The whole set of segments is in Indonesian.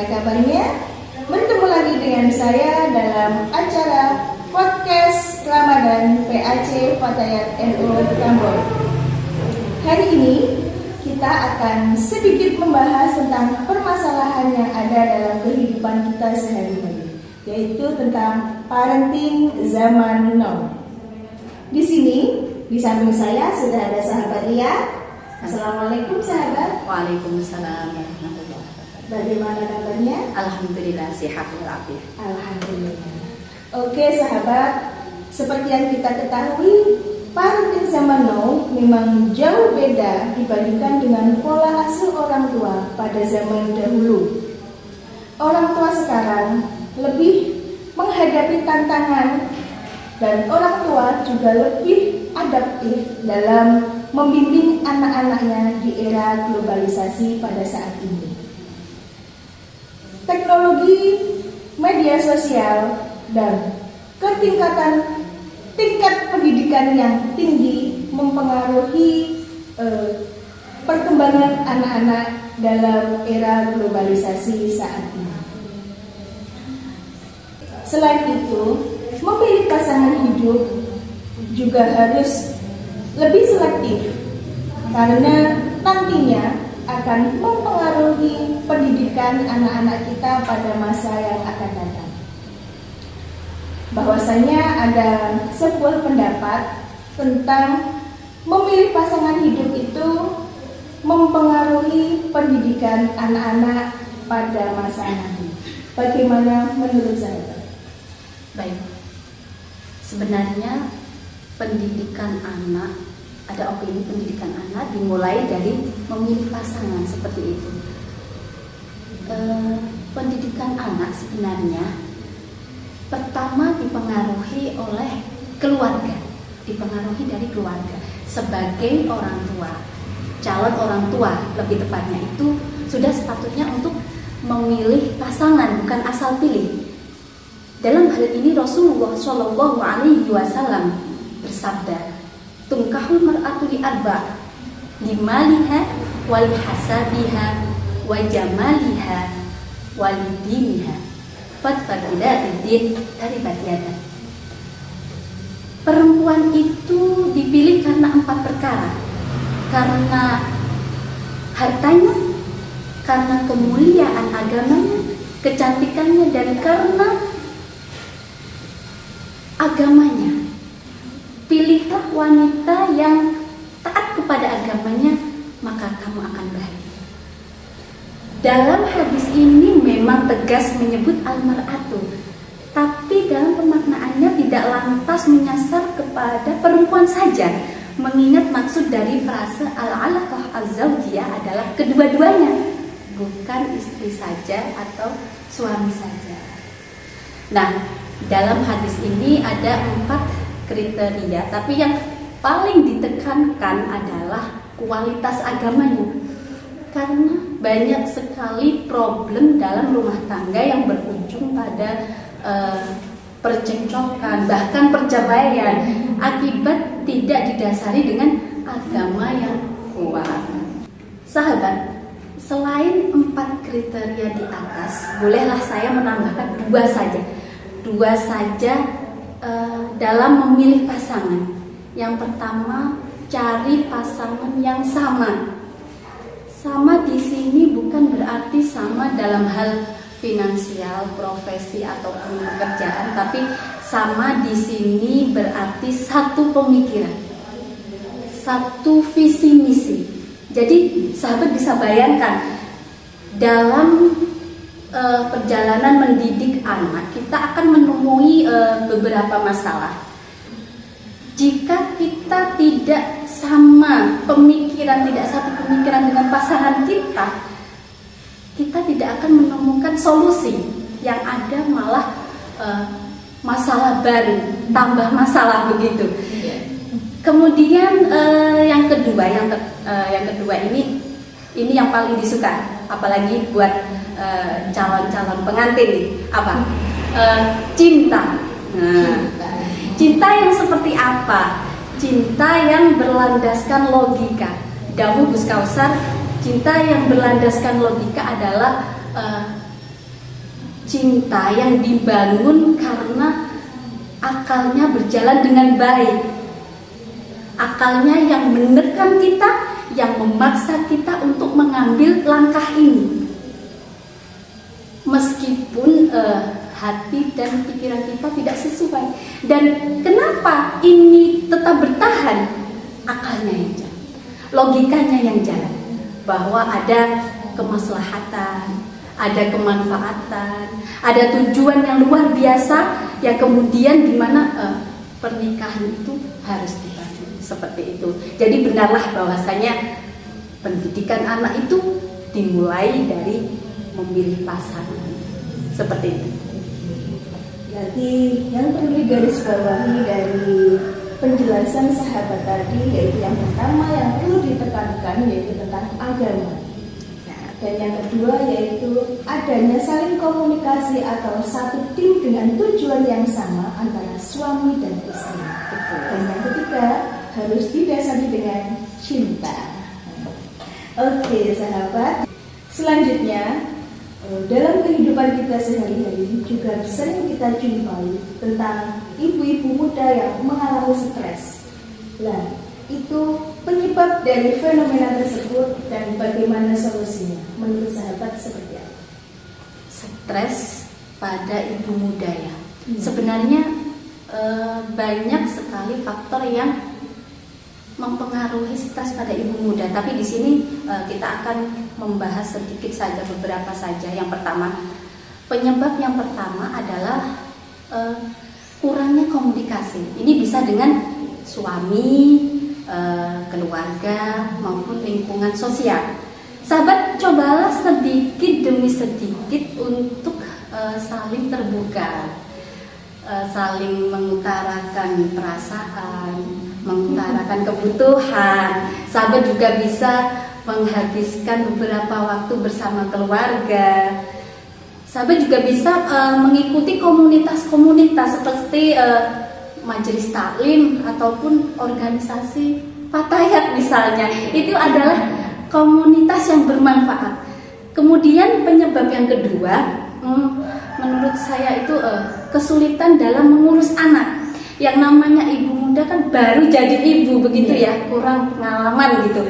Bagaimana kabarnya? Bertemu lagi dengan saya dalam acara podcast Ramadan PAC Fatayat NU Tambor. Hari ini kita akan sedikit membahas tentang permasalahan yang ada dalam kehidupan kita sehari-hari, yaitu tentang parenting zaman now. Di sini di samping saya sudah ada sahabat Lia. Assalamualaikum sahabat. Waalaikumsalam warahmatullahi wabarakatuh. Bagaimana kabarnya? Alhamdulillah sehat walafiat. Alhamdulillah. Oke sahabat, seperti yang kita ketahui, parenting zaman now memang jauh beda dibandingkan dengan pola asuh orang tua pada zaman dahulu. Orang tua sekarang lebih menghadapi tantangan dan orang tua juga lebih adaptif dalam membimbing anak-anaknya di era globalisasi pada saat ini. Teknologi, media sosial, dan tingkat pendidikan yang tinggi mempengaruhi perkembangan anak-anak dalam era globalisasi saat ini. Selain itu, memilih pasangan hidup juga harus lebih selektif karena nantinya akan mempengaruhi pendidikan anak-anak kita pada masa yang akan datang. Bahwasanya ada sebuah pendapat tentang memilih pasangan hidup itu mempengaruhi pendidikan anak-anak pada masa nanti. Bagaimana menurut saya? Baik. Sebenarnya pendidikan anak, ada opini pendidikan anak dimulai dari memilih pasangan seperti itu. Pendidikan anak sebenarnya pertama dipengaruhi oleh keluarga, dipengaruhi dari keluarga. Sebagai orang tua, calon orang tua lebih tepatnya itu sudah sepatutnya untuk memilih pasangan, bukan asal pilih. Dalam hal ini Rasulullah Shallallahu Alaihi Wasallam bersabda, "Tungkahul mar'atu li arba, limaliha, wal hasabiha, wa jamaliha, wal diniha, fatfadilah din dari batiada." Perempuan itu dipilih karena 4 perkara, karena hartanya, karena kemuliaan agamanya, kecantikannya, dan karena agamanya. Pilihlah wanita yang taat kepada agamanya, maka kamu akan bahagia. Dalam hadis ini memang tegas menyebut al-mar'atu, tapi dalam pemaknaannya tidak lantas menyasar kepada perempuan saja, mengingat maksud dari frase al-alaqah az-zawjiyah adalah kedua-duanya, bukan istri saja atau suami saja. Nah, dalam hadis ini ada 4 kriteria, tapi yang paling ditekankan adalah kualitas agamanya. Karena banyak sekali problem dalam rumah tangga yang berujung pada percekcokan, bahkan perceraian, akibat tidak didasari dengan agama yang kuat. Sahabat, selain 4 kriteria di atas, bolehlah saya menambahkan 2 saja dalam memilih pasangan. Yang pertama, cari pasangan yang sama. Sama di sini bukan berarti sama dalam hal finansial, profesi ataupun pekerjaan, tapi sama di sini berarti satu pemikiran, satu visi misi. Jadi sahabat bisa bayangkan dalam perjalanan mendidik anak, kita akan menemui beberapa masalah. Jika kita tidak sama pemikiran, tidak satu pemikiran dengan pasangan kita, kita tidak akan menemukan solusi. Yang ada malah masalah baru, tambah masalah begitu. Kemudian yang kedua ini yang paling disuka, apalagi buat calon-calon pengantin nih, apa? Cinta. Cinta yang seperti apa? Cinta yang berlandaskan logika. Dawuh Gus Kausar, cinta yang berlandaskan logika adalah cinta yang dibangun karena akalnya berjalan dengan baik. Akalnya yang menekan kita, yang memaksa kita untuk mengambil langkah ini. Meskipun hati dan pikiran kita tidak sesuai. Dan kenapa ini tetap bertahan? Akalnya yang jalan, logikanya yang jalan, bahwa ada kemaslahatan, ada kemanfaatan, ada tujuan yang luar biasa, ya kemudian dimana pernikahan itu harus dibangun seperti itu. Jadi benarlah bahwasanya pendidikan anak itu dimulai dari memilih pasangan seperti itu. Jadi yang perlu digarisbawahi dari penjelasan sahabat tadi yaitu yang pertama yang perlu ditekankan yaitu tentang agama. Dan yang kedua yaitu adanya saling komunikasi atau satu tim dengan tujuan yang sama antara suami dan istri. Dan yang ketiga harus didasari dengan cinta. Oke sahabat, selanjutnya dalam kehidupan kita sehari-hari juga sering kita jumpai tentang ibu-ibu muda yang mengalami stres. Nah, itu penyebab dari fenomena tersebut dan bagaimana solusinya menurut sahabat seperti apa? Stres pada ibu muda ya. Sebenarnya banyak sekali faktor yang mempengaruhi stres pada ibu muda. Tapi di sini kita akan membahas sedikit saja, beberapa saja. Yang pertama, penyebab yang pertama adalah kurangnya komunikasi. Ini bisa dengan suami, keluarga maupun lingkungan sosial. Sahabat, cobalah sedikit demi sedikit untuk saling terbuka, saling mengutarakan perasaan, mengutarakan kebutuhan. Sahabat juga bisa menghabiskan beberapa waktu bersama keluarga. Sahabat juga bisa mengikuti komunitas-komunitas seperti majelis taklim ataupun organisasi fatayat misalnya. Itu adalah komunitas yang bermanfaat. Kemudian penyebab yang kedua, menurut saya itu kesulitan dalam mengurus anak. Yang namanya ibu muda kan baru jadi ibu begitu ya, kurang pengalaman gitu.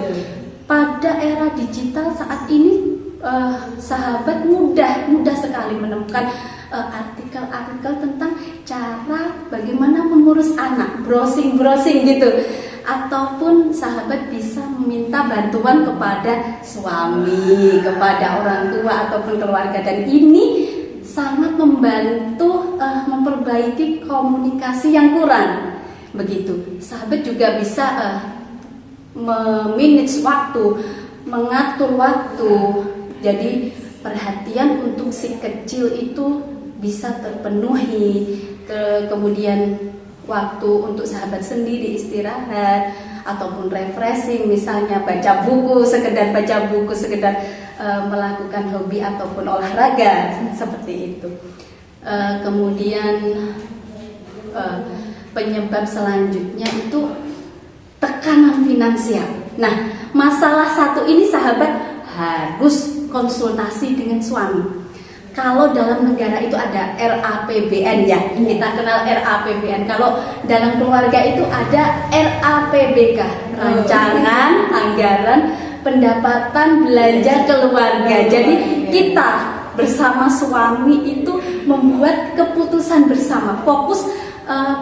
Pada era digital saat ini sahabat mudah sekali menemukan artikel-artikel tentang cara bagaimana mengurus anak, browsing gitu, ataupun sahabat bisa meminta bantuan kepada suami, kepada orang tua ataupun keluarga, dan ini sangat membantu memperbaiki komunikasi yang kurang begitu. Sahabat juga bisa memanage waktu, mengatur waktu. Jadi perhatian untuk si kecil itu bisa terpenuhi. Kemudian waktu untuk sahabat sendiri istirahat ataupun refreshing, misalnya baca buku, sekedar melakukan hobi ataupun olahraga seperti itu. Kemudian penyebab selanjutnya itu tekanan finansial. Nah, masalah satu ini sahabat harus konsultasi dengan suami. Kalau dalam negara itu ada RAPBN ya, kita kenal RAPBN. Kalau dalam keluarga itu ada RAPBK, Rancangan Anggaran Pendapatan Belanja Keluarga. Jadi kita bersama suami itu membuat keputusan bersama, fokus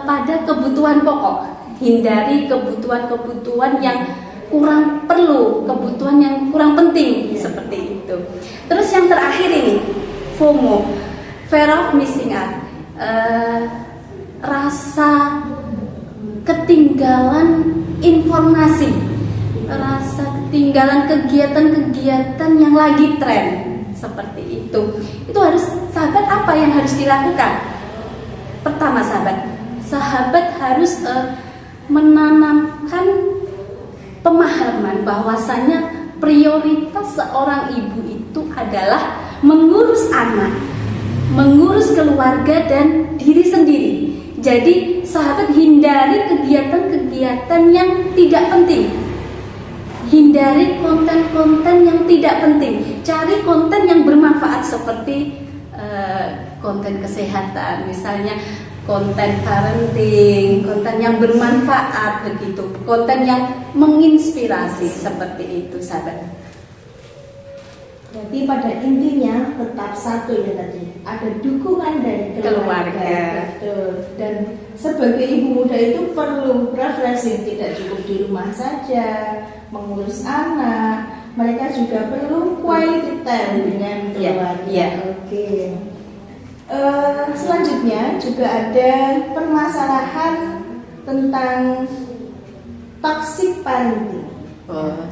pada kebutuhan pokok, hindari kebutuhan-kebutuhan yang kurang perlu, kebutuhan yang kurang penting seperti itu. Terus yang terakhir ini FOMO, fear of missing out, rasa ketinggalan informasi, rasa ketinggalan kegiatan-kegiatan yang lagi tren seperti itu. Itu harus sahabat, apa yang harus dilakukan? Pertama sahabat harus menanamkan pemahaman bahwasanya prioritas seorang ibu itu adalah mengurus anak, mengurus keluarga dan diri sendiri. Jadi sahabat hindari kegiatan-kegiatan yang tidak penting. Hindari konten-konten yang tidak penting. Cari konten yang bermanfaat seperti seperti konten kesehatan, misalnya konten parenting, konten yang bermanfaat begitu, konten yang menginspirasi seperti itu, sahabat. Jadi pada intinya tetap satu ya tadi, ada dukungan dari keluarga. Betul. Dan sebagai ibu muda itu perlu refreshing, tidak cukup di rumah saja mengurus anak, mereka juga perlu quality time dengan keluarga. Oke. Selanjutnya juga ada permasalahan tentang toxic parenting.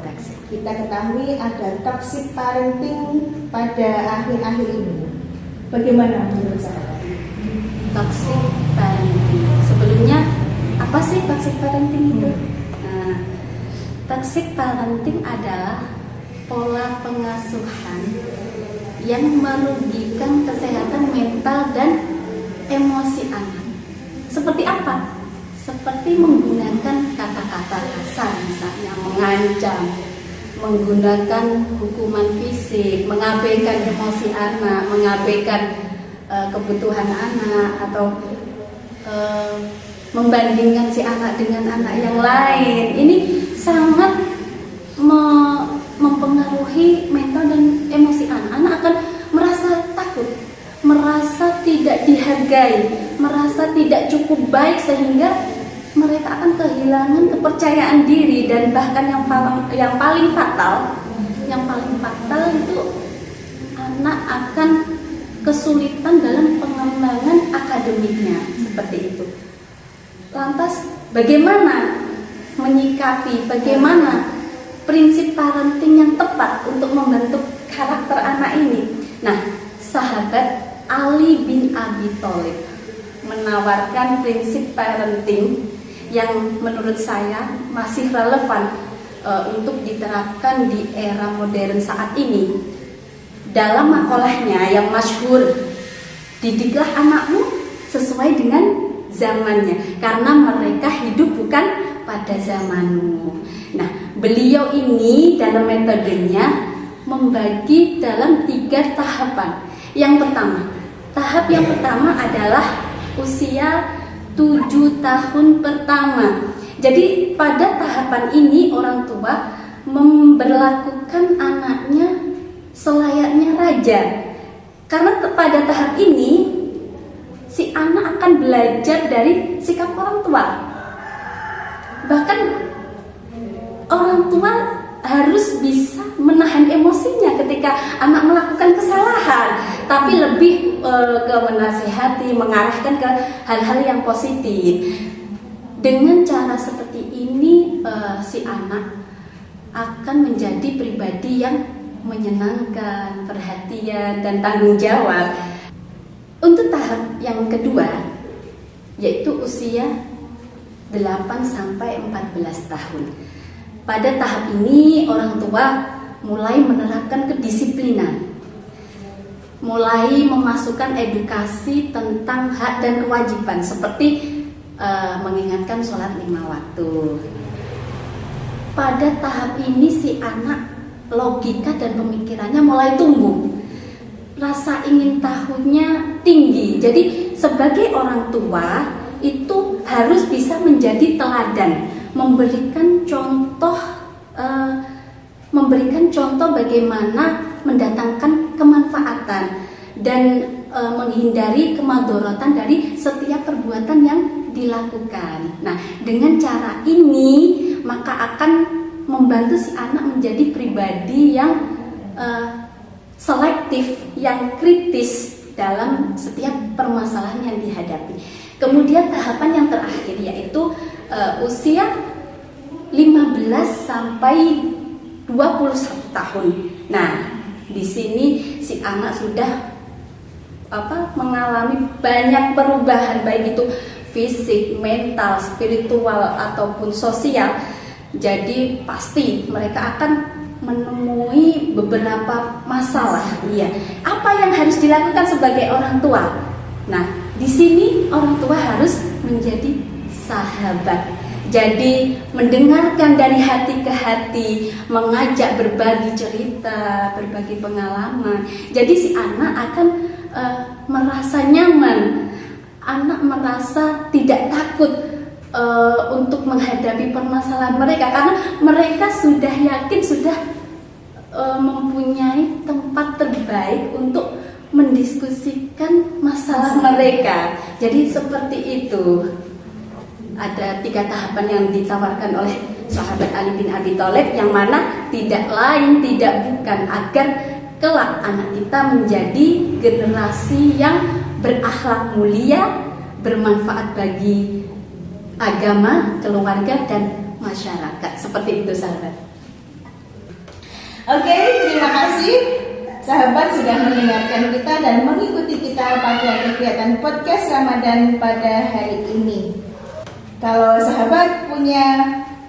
Toxic. Kita ketahui ada toxic parenting pada akhir-akhir ini. Bagaimana menurut saya? Toxic parenting. Sebelumnya apa sih toxic parenting itu? Toxic parenting adalah pola pengasuhan yang merugikan kesehatan mental dan emosi anak. Seperti apa? Seperti menggunakan kata-kata kasar, misalnya mengancam, menggunakan hukuman fisik, mengabaikan emosi anak, mengabaikan kebutuhan anak, atau membandingkan si anak dengan anak yang lain. Ini sangat mempengaruhi mental dan emosi anak. Anak akan merasa takut, merasa tidak dihargai, merasa tidak cukup baik, sehingga mereka akan kehilangan kepercayaan diri. Dan bahkan yang paling fatal itu anak akan kesulitan dalam pengembangan akademiknya, seperti itu. Lantas bagaimana menyikapi, bagaimana prinsip parenting yang tepat untuk membentuk karakter anak ini? Nah, sahabat, Ali bin Abi Thalib menawarkan prinsip parenting yang menurut saya masih relevan untuk diterapkan di era modern saat ini. Dalam makalahnya yang masyhur, didiklah anakmu sesuai dengan zamannya, karena mereka hidup bukan pada zamanmu. Nah, beliau ini dalam metodenya membagi dalam 3 tahapan. Tahap yang pertama adalah usia 7 tahun pertama. Jadi pada tahapan ini orang tua memberlakukan anaknya selayaknya raja. Karena pada tahap ini si anak akan belajar dari sikap orang tua. Bahkan orang tua harus bisa menahan emosinya ketika anak melakukan kesalahan, tapi lebih ke menasihati, mengarahkan ke hal-hal yang positif. Dengan cara seperti ini si anak akan menjadi pribadi yang menyenangkan, perhatian, dan tanggung jawab. Untuk tahap yang kedua, yaitu usia 8-14 tahun. Pada tahap ini orang tua mulai menerapkan kedisiplinan, mulai memasukkan edukasi tentang hak dan kewajiban, seperti mengingatkan sholat 5 waktu. Pada tahap ini si anak logika dan pemikirannya mulai tumbuh, rasa ingin tahunya tinggi. Jadi sebagai orang tua itu harus bisa menjadi teladan, memberikan contoh bagaimana mendatangkan kemanfaatan dan menghindari kemadharatan dari setiap perbuatan yang dilakukan. Nah, dengan cara ini maka akan membantu si anak menjadi pribadi yang selektif, yang kritis dalam setiap permasalahan yang dihadapi. Kemudian tahapan yang terakhir yaitu usia 15 sampai 21 tahun. Nah, di sini si anak sudah mengalami banyak perubahan, baik itu fisik, mental, spiritual ataupun sosial. Jadi pasti mereka akan menemui beberapa masalah. Iya. Apa yang harus dilakukan sebagai orang tua? Nah, di sini orang tua harus menjadi sahabat. Jadi mendengarkan dari hati ke hati, mengajak berbagi cerita, berbagi pengalaman. Jadi si anak akan merasa nyaman, anak merasa tidak takut untuk menghadapi permasalahan mereka, karena mereka sudah yakin, sudah mempunyai tempat terbaik untuk mendiskusikan masalah mereka. Jadi seperti itu. Ada 3 tahapan yang ditawarkan oleh sahabat Ali bin Abi Thalib, yang mana tidak lain tidak bukan agar kelak anak kita menjadi generasi yang berakhlak mulia, bermanfaat bagi agama, keluarga, dan masyarakat. Seperti itu, sahabat. Oke, terima kasih sahabat sudah mendengarkan kita dan mengikuti kita pada kegiatan podcast Ramadan pada hari ini. Kalau sahabat punya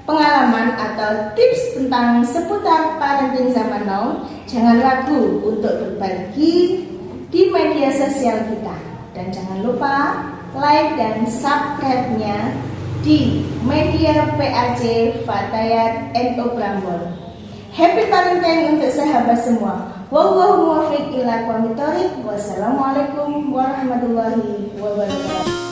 pengalaman atau tips tentang seputar parenting zaman now, jangan ragu untuk berbagi di media sosial kita. Dan jangan lupa like dan subscribe-nya di media PAC Fatayat NU Prambors. Happy parenting untuk sahabat semua. Wallahu muwaffiq ila aqwamit thoriq. Wassalamualaikum warahmatullahi wabarakatuh.